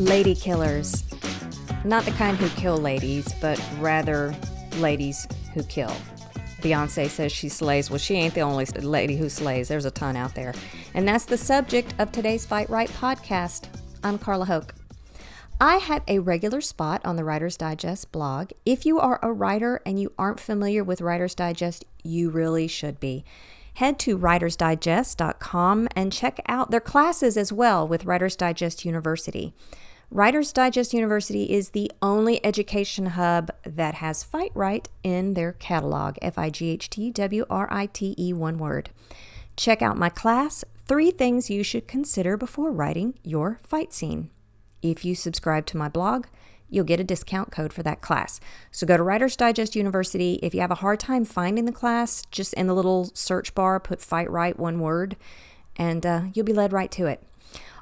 lady killers. Not the kind who kill ladies, but rather ladies who kill. Beyonce says she slays. Well, she ain't the only lady who slays. There's a ton out there. And that's the subject of today's FightWrite podcast. I'm Carla Hoke. I have a regular spot on the Writer's Digest blog. If you are a writer and you aren't familiar with Writer's Digest, you really should be. Head to writersdigest.com and check out their classes as well with Writer's Digest University. Writer's Digest University is the only education hub that has FightWrite in their catalog, FightWrite, one word. Check out my class, 3 Things You Should Consider Before Writing Your Fight Scene. If you subscribe to my blog, you'll get a discount code for that class. So go to Writer's Digest University. If you have a hard time finding the class, just in the little search bar, put FightWrite, one word, and you'll be led right to it.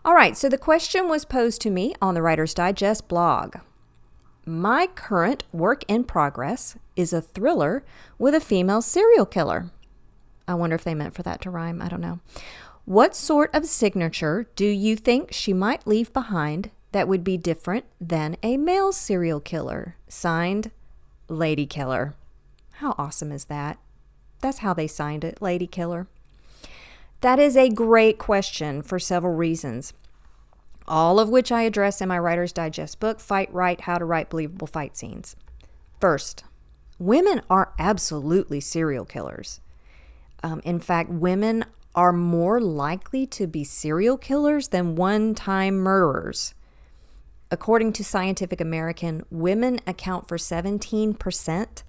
All right, so the question was posed to me on the Writer's Digest blog. My current work in progress is a thriller with a female serial killer. I wonder if they meant for that to rhyme. I don't know. What sort of signature do you think she might leave behind that would be different than a male serial killer? Signed, Lady Killer. How awesome is that? That's how they signed it, Lady Killer. That is a great question for several reasons, all of which I address in my Writer's Digest book, FightWrite, How to Write Believable Fight Scenes. First, women are absolutely serial killers. In fact, women are more likely to be serial killers than one-time murderers. According to Scientific American, women account for 17%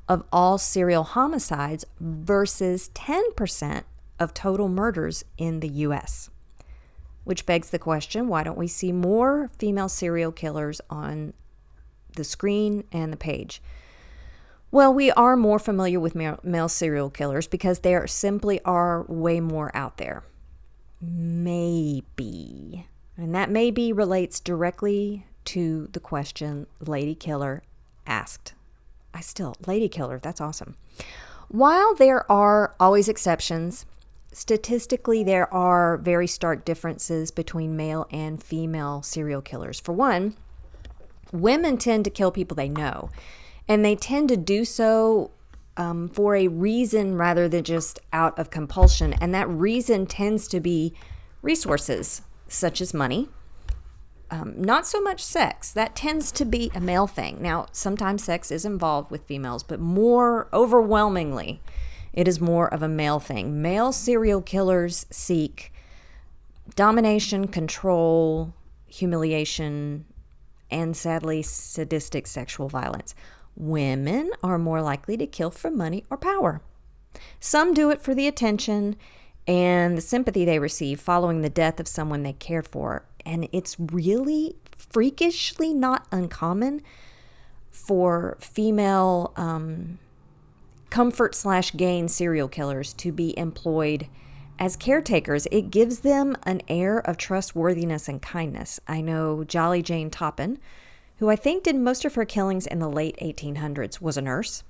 of all serial homicides versus 10% of total murders in the U.S., which begs the question, why don't we see more female serial killers on the screen and the page? Well, we are more familiar with male serial killers because there simply are way more out there. Maybe. And that maybe relates directly to the question Lady Killer asked. Lady Killer, that's awesome. While there are always exceptions, statistically, there are very stark differences between male and female serial killers. For one, women tend to kill people they know, and they tend to do so for a reason rather than just out of compulsion. And that reason tends to be resources, such as money. Not so much sex. That tends to be a male thing. Now, sometimes sex is involved with females, but more overwhelmingly, it is more of a male thing. Male serial killers seek domination, control, humiliation, and sadly, sadistic sexual violence. Women are more likely to kill for money or power. Some do it for the attention and the sympathy they receive following the death of someone they cared for. And it's really freakishly not uncommon for female comfort/gain serial killers to be employed as caretakers. It gives them an air of trustworthiness and kindness. I know Jolly Jane Toppin, who I think did most of her killings in the late 1800s, was a nurse.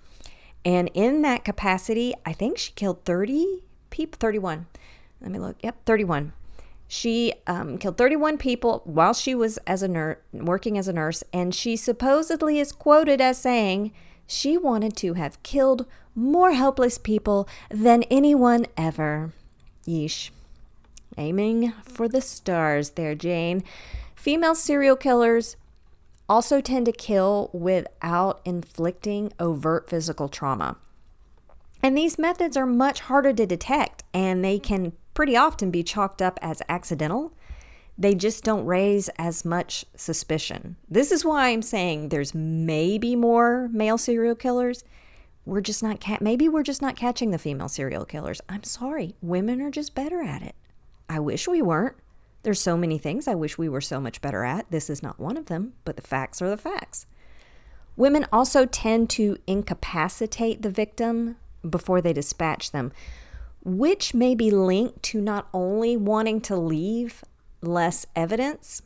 And in that capacity, I think she killed 31. Let me look. Yep, 31. She killed 31 people while she was working as a nurse, and she supposedly is quoted as saying she wanted to have killed more helpless people than anyone ever. Yeesh. Aiming for the stars there, Jane. Female serial killers also tend to kill without inflicting overt physical trauma. And these methods are much harder to detect, and they can pretty often be chalked up as accidental. They just don't raise as much suspicion. This is why I'm saying there's maybe more male serial killers. Maybe we're just not catching the female serial killers. I'm sorry. Women are just better at it. I wish we weren't. There's so many things I wish we were so much better at. This is not one of them, but the facts are the facts. Women also tend to incapacitate the victim before they dispatch them, which may be linked to not only wanting to leave less evidence.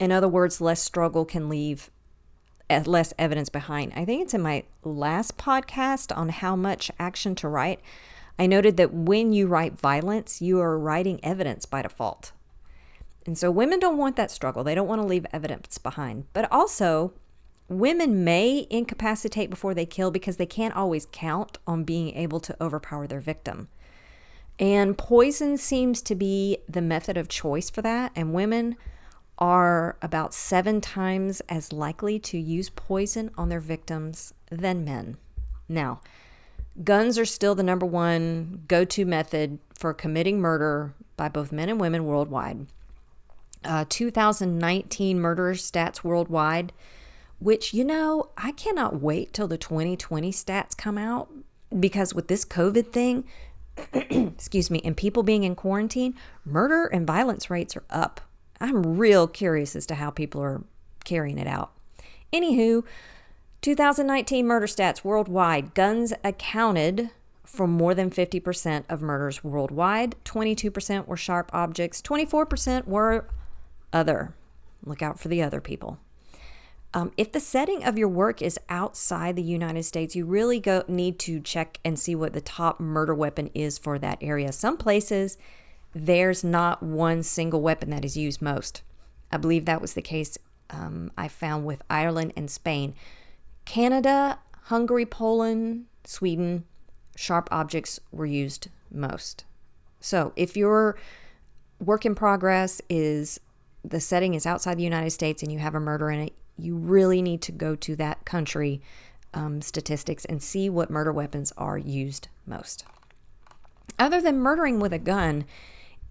In other words, less struggle can leave less evidence behind. I think it's in my last podcast on how much action to write. I noted that when you write violence, you are writing evidence by default. And so women don't want that struggle. They don't want to leave evidence behind. But also, women may incapacitate before they kill because they can't always count on being able to overpower their victim. And poison seems to be the method of choice for that. And women are about 7 times as likely to use poison on their victims than men. Now, guns are still the number one go-to method for committing murder by both men and women worldwide. 2019 murder stats worldwide, which, I cannot wait till the 2020 stats come out, because with this COVID thing, excuse me, and people being in quarantine, murder and violence rates are up. I'm real curious as to how people are carrying it out. Anywho, 2019 murder stats worldwide. Guns accounted for more than 50% of murders worldwide. 22% were sharp objects. 24% were other. Look out for the other people. If the setting of your work is outside the United States, you really need to check and see what the top murder weapon is for that area. Some places, there's not one single weapon that is used most. I believe that was the case I found with Ireland and Spain. Canada, Hungary, Poland, Sweden, sharp objects were used most. So if your work in progress the setting is outside the United States and you have a murder in it, you really need to go to that country statistics and see what murder weapons are used most. Other than murdering with a gun,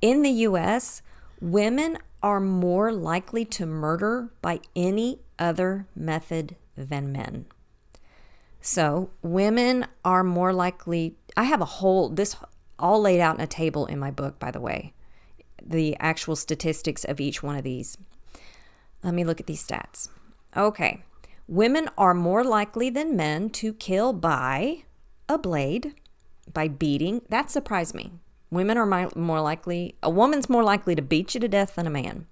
in the U.S., women are more likely to murder by any other method than men. So women are more likely, I have this all laid out in a table in my book, by the way, the actual statistics of each one of these. Let me look at these stats. Okay. Women are more likely than men to kill by a blade, by beating. That surprised me. Women are more likely, a woman's more likely to beat you to death than a man.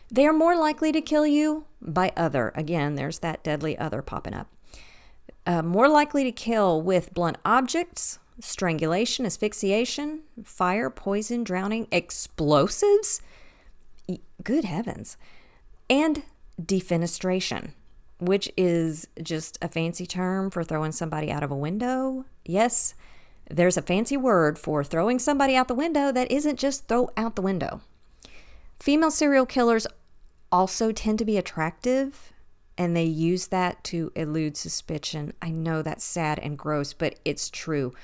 They are more likely to kill you by other. Again, there's that deadly other popping up. More likely to kill with blunt objects, strangulation, asphyxiation, fire, poison, drowning, explosives. Good heavens. And defenestration, which is just a fancy term for throwing somebody out of a window. Yes, there's a fancy word for throwing somebody out the window that isn't just throw out the window. Female serial killers also tend to be attractive, and they use that to elude suspicion. I know that's sad and gross, but it's true.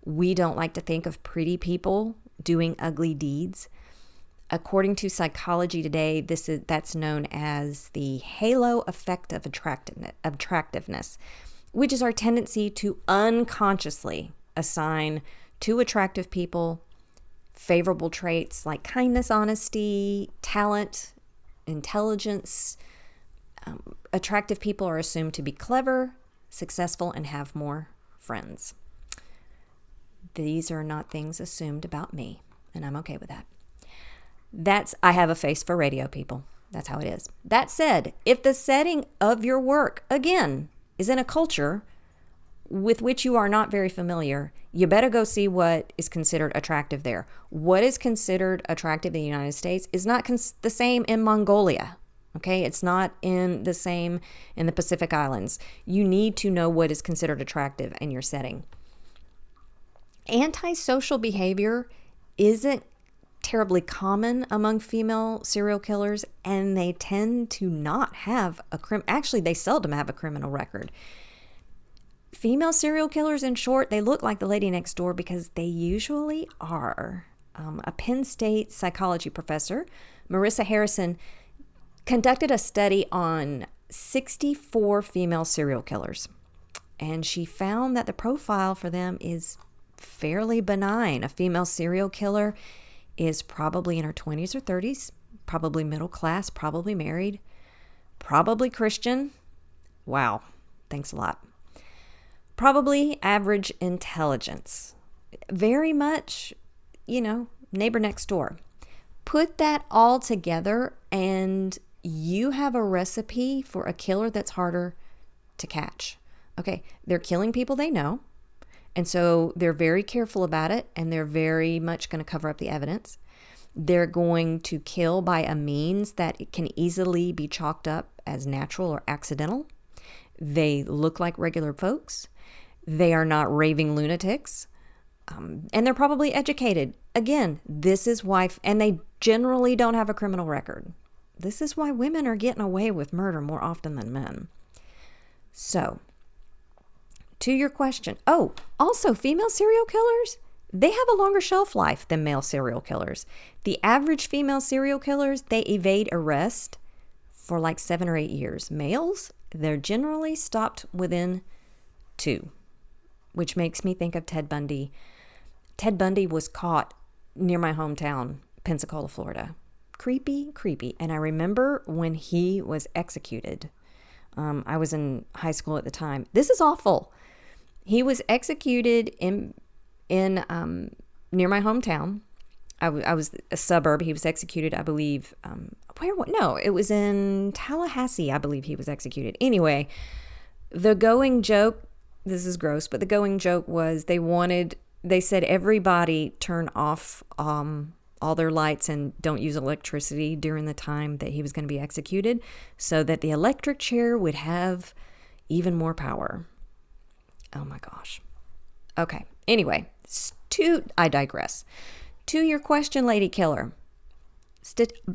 We don't like to think of pretty people doing ugly deeds. According to Psychology Today, that's known as the halo effect of attractiveness, which is our tendency to unconsciously assign to attractive people favorable traits like kindness, honesty, talent, intelligence. Attractive people are assumed to be clever, successful, and have more friends. These are not things assumed about me, and I'm okay with that. I have a face for radio, people. That's how it is. That said, if the setting of your work, again, is in a culture with which you are not very familiar, you better go see what is considered attractive there. What is considered attractive in the United States is not the same in Mongolia. Okay, it's not the same in the Pacific Islands. You need to know what is considered attractive in your setting. Antisocial behavior isn't terribly common among female serial killers, and they tend to not have actually, they seldom have a criminal record. Female serial killers, in short, they look like the lady next door because they usually are. A Penn State psychology professor, Marissa Harrison, conducted a study on 64 female serial killers, and she found that the profile for them is fairly benign. A female serial killer is probably in her 20s or 30s, probably middle class, probably married, probably Christian. Wow, thanks a lot. Probably average intelligence. Very much, neighbor next door. Put that all together and you have a recipe for a killer that's harder to catch. Okay, they're killing people they know, and so they're very careful about it, and they're very much going to cover up the evidence. They're going to kill by a means that it can easily be chalked up as natural or accidental. They look like regular folks. They are not raving lunatics. And they're probably educated. Again, this is why, and they generally don't have a criminal record. This is why women are getting away with murder more often than men. So, to your question. Oh, also female serial killers, they have a longer shelf life than male serial killers. The average female serial killers, they evade arrest for like 7 or 8 years. Males, they're generally stopped within 2, which makes me think of Ted Bundy. Ted Bundy was caught near my hometown, Pensacola, Florida. Creepy, creepy. And I remember when he was executed. I was in high school at the time. This is awful. He was executed in near my hometown. I was a suburb. He was executed, I believe. It was in Tallahassee, I believe he was executed. Anyway, the going joke, this is gross, but the going joke was they said everybody turn off all their lights and don't use electricity during the time that he was going to be executed so that the electric chair would have even more power. Oh my gosh. Okay. Anyway, I digress. To your question, Lady Killer.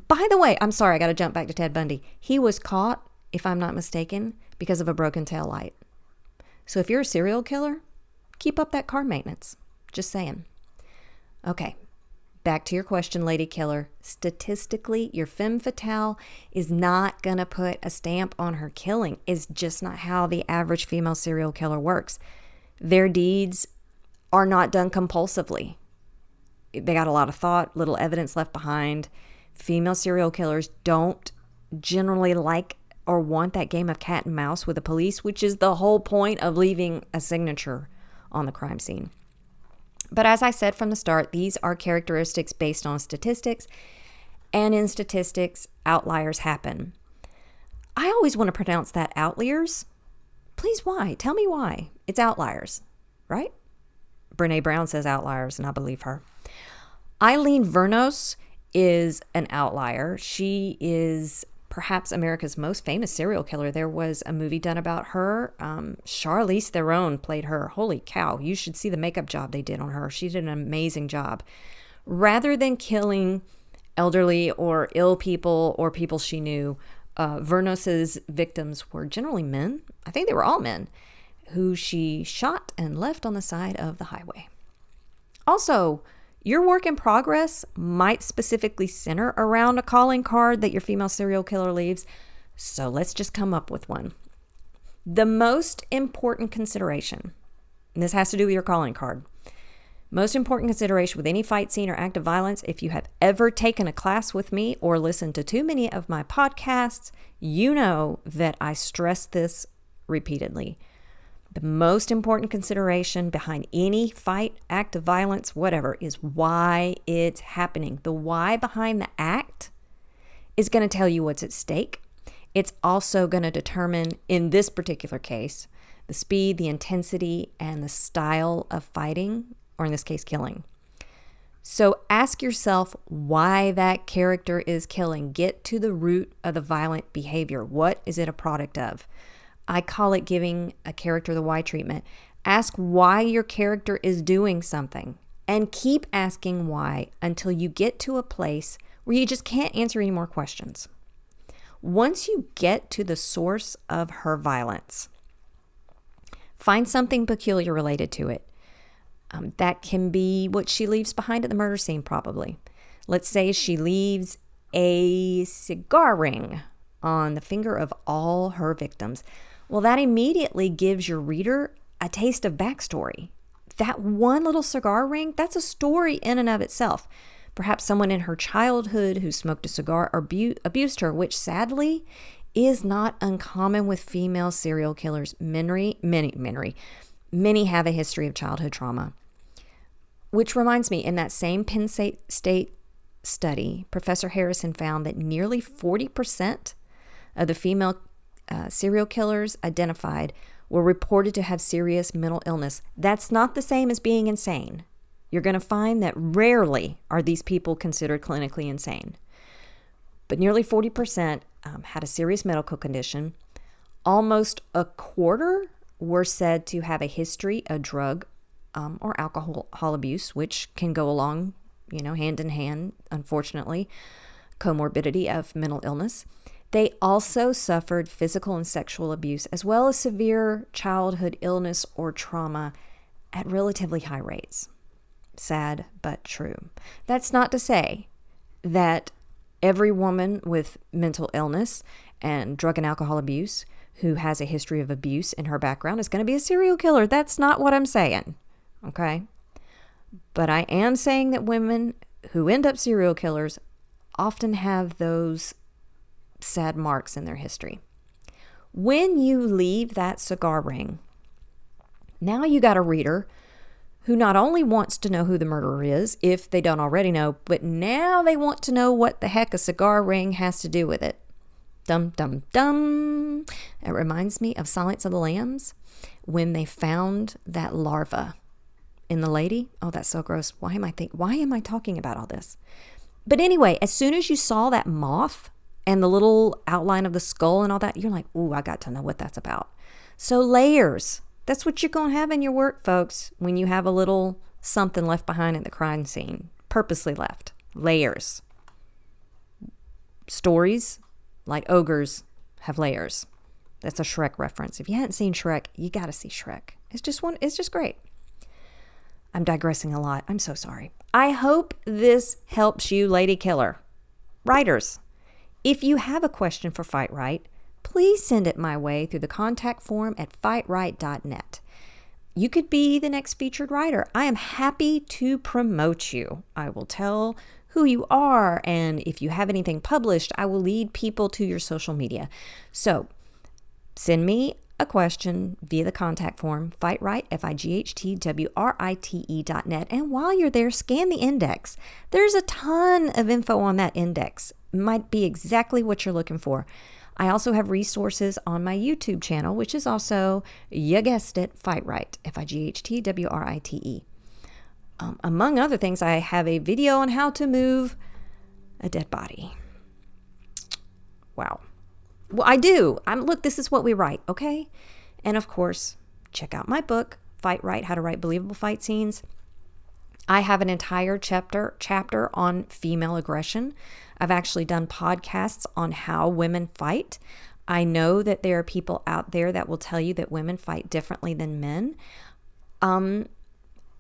By the way, I'm sorry, I got to jump back to Ted Bundy. He was caught, if I'm not mistaken, because of a broken tail light. So if you're a serial killer, keep up that car maintenance. Just saying. Okay. Back to your question, Lady Killer. Statistically, your femme fatale is not going to put a stamp on her killing. It's just not how the average female serial killer works. Their deeds are not done compulsively. They got a lot of thought, little evidence left behind. Female serial killers don't generally like or want that game of cat and mouse with the police, which is the whole point of leaving a signature on the crime scene. But as I said from the start, these are characteristics based on statistics, and in statistics, outliers happen. I always want to pronounce that outliers. Please, why? Tell me why. It's outliers, right? Brene Brown says outliers, and I believe her. Eileen Vernos is an outlier. She is perhaps America's most famous serial killer. There was a movie done about her. Charlize Theron played her. Holy cow, you should see the makeup job they did on her. She did an amazing job. Rather than killing elderly or ill people or people she knew, Vernos's victims were generally men. I think they were all men who she shot and left on the side of the highway. Also, your work in progress might specifically center around a calling card that your female serial killer leaves, so let's just come up with one. The most important consideration, and this has to do with your calling card, most important consideration with any fight scene or act of violence, if you have ever taken a class with me or listened to too many of my podcasts, you know that I stress this repeatedly. The most important consideration behind any fight, act of violence, whatever, is why it's happening. The why behind the act is going to tell you what's at stake. It's also going to determine, in this particular case, the speed, the intensity, and the style of fighting, or in this case, killing. So ask yourself why that character is killing. Get to the root of the violent behavior. What is it a product of? I call it giving a character the why treatment. Ask why your character is doing something and keep asking why until you get to a place where you just can't answer any more questions. Once you get to the source of her violence, find something peculiar related to it. That can be what she leaves behind at the murder scene, probably. Let's say she leaves a cigar ring on the finger of all her victims. Well, that immediately gives your reader a taste of backstory. That one little cigar ring, that's a story in and of itself. Perhaps someone in her childhood who smoked a cigar or abused her, which sadly is not uncommon with female serial killers. Many have a history of childhood trauma. Which reminds me, in that same Penn State study, Professor Harrison found that nearly 40% of the female serial killers identified were reported to have serious mental illness. That's not the same as being insane. you're going to find that rarely are these people considered clinically insane. But nearly 40% had a serious medical condition. Almost a quarter were said to have a history of drug or alcohol abuse, which can go along, hand in hand, unfortunately, comorbidity of mental illness. They also suffered physical and sexual abuse, as well as severe childhood illness or trauma at relatively high rates. Sad, but true. That's not to say that every woman with mental illness and drug and alcohol abuse who has a history of abuse in her background is going to be a serial killer. That's not what I'm saying, okay? But I am saying that women who end up serial killers often have those sad marks in their history. When you leave that cigar ring, now you got a reader who not only wants to know who the murderer is, if they don't already know, but now they want to know what the heck a cigar ring has to do with it. Dum, dum, dum. It reminds me of Silence of the Lambs when they found that larva in the lady. Oh, that's so gross. Why am I talking about all this? But anyway, as soon as you saw that moth and the little outline of the skull and all that, you're like, ooh, I got to know what that's about. So layers. That's what you're going to have in your work, folks, when you have a little something left behind at the crime scene. Purposely left. Layers. Stories like ogres have layers. That's a Shrek reference. If you hadn't seen Shrek, you got to see Shrek. It's just great. I'm digressing a lot. I'm so sorry. I hope this helps you, lady killer. Writers, if you have a question for FightWrite, please send it my way through the contact form at FightWrite.net. You could be the next featured writer. I am happy to promote you. I will tell who you are, and if you have anything published, I will lead people to your social media. So send me a question via the contact form, FightWrite, FightWrite.net. And while you're there, scan the index. There's a ton of info on that index. Might be exactly what you're looking for. I also have resources on my YouTube channel, which is also, you guessed it, FightWrite, FightWrite. Among other things, I have a video on how to move a dead body. Wow. Well, I do. Look, this is what we write, okay? And of course, check out my book, FightWrite, How to Write Believable Fight Scenes. I have an entire chapter on female aggression. I've actually done podcasts on how women fight. I know that there are people out there that will tell you that women fight differently than men.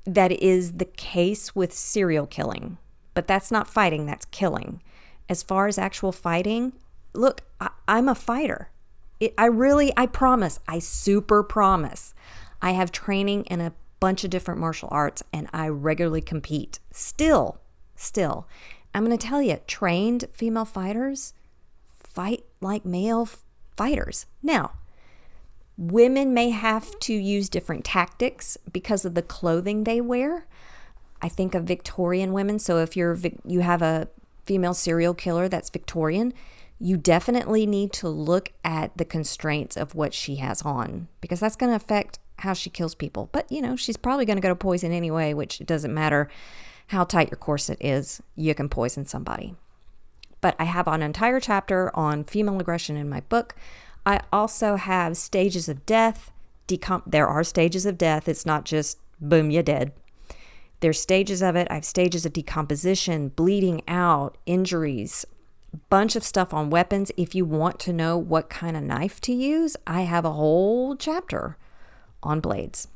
That is the case with serial killing, but that's not fighting, that's killing. As far as actual fighting, look, I'm a fighter. I promise, I super promise. I have training in a bunch of different martial arts and I regularly compete. Still, I'm going to tell you, trained female fighters fight like male fighters. Now, women may have to use different tactics because of the clothing they wear. I think of Victorian women. So if you have a female serial killer that's Victorian, you definitely need to look at the constraints of what she has on because that's going to affect how she kills people. But, she's probably going to go to poison anyway, which it doesn't matter how tight your corset is. You can poison somebody. But I have an entire chapter on female aggression in my book. I also have stages of death. There are stages of death. It's not just, boom, you're dead. There's stages of it. I have stages of decomposition, bleeding out, injuries, bunch of stuff on weapons. If you want to know what kind of knife to use, I have a whole chapter on blades.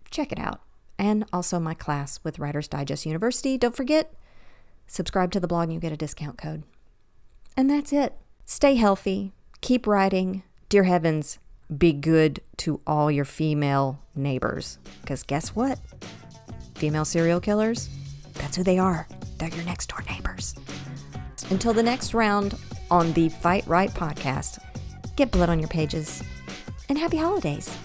Check it out. And also my class with Writer's Digest University. Don't forget, subscribe to the blog and you get a discount code. And that's it. Stay healthy. Keep writing. Dear heavens, be good to all your female neighbors. Because guess what? Female serial killers, that's who they are. They're your next door neighbors. Until the next round on the FightWrite podcast, get blood on your pages and happy holidays.